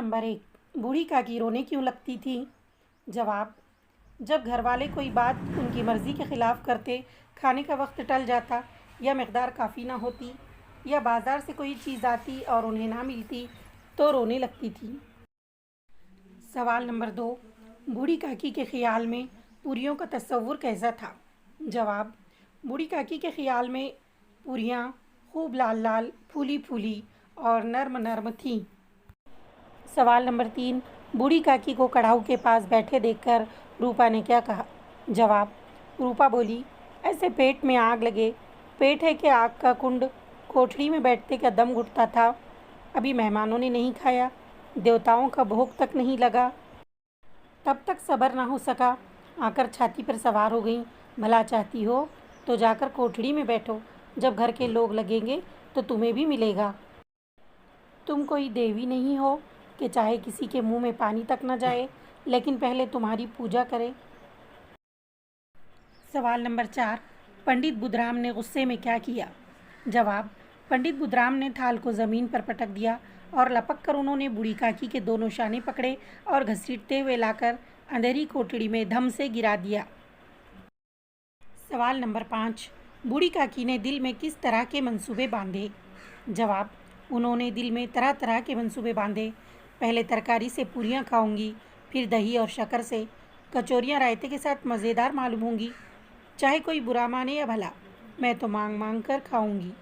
Number 1, बूढ़ी काकी रोने क्यों लगती थी? जवाब: जब घर वाले कोई बात उनकी मर्ज़ी के ख़िलाफ़ करते, खाने का वक्त टल जाता या मकदार काफ़ी ना होती, या बाज़ार से कोई चीज़ आती और उन्हें ना मिलती, तो रोने लगती थी। सवाल नंबर 2, बूढ़ी काकी के ख़्याल में पूरियों का तस्वुर कैसा था? जवाब: बूढ़ी काकी के ख़्याल में पूरियाँ खूब लाल लाल, फूली फूली और नर्म नर्म थीं। सवाल नंबर 3, बूढ़ी काकी को कढ़ाऊ के पास बैठे देखकर रूपा ने क्या कहा? जवाब: रूपा बोली, ऐसे पेट में आग लगे, पेट है कि आग का कुंड, कोठड़ी में बैठते क्या दम घुटता था, अभी मेहमानों ने नहीं खाया, देवताओं का भोग तक नहीं लगा, तब तक सब्र ना हो सका, आकर छाती पर सवार हो गईं। भला चाहती हो तो जाकर कोठड़ी में बैठो, जब घर के लोग लगेंगे तो तुम्हें भी मिलेगा। तुम कोई देवी नहीं हो कि चाहे किसी के मुंह में पानी तक न जाए, लेकिन पहले तुम्हारी पूजा करे। सवाल नंबर 4, पंडित बुधराम ने गुस्से में क्या किया? जवाब: पंडित बुधराम ने थाल को ज़मीन पर पटक दिया और लपक कर उन्होंने बूढ़ी काकी के दोनों शाने पकड़े और घसीटते हुए लाकर अंधेरी कोठड़ी में धम से गिरा दिया। सवाल नंबर 5, बूढ़ी काकी ने दिल में किस तरह के मंसूबे बांधे? जवाब: उन्होंने दिल में तरह तरह के मंसूबे बांधे। पहले तरकारी से पूरियाँ खाऊंगी, फिर दही और शक्कर से, कचौरियाँ रायते के साथ मज़ेदार मालूम होंगी, चाहे कोई बुरा माने या भला, मैं तो मांग मांग कर खाऊंगी।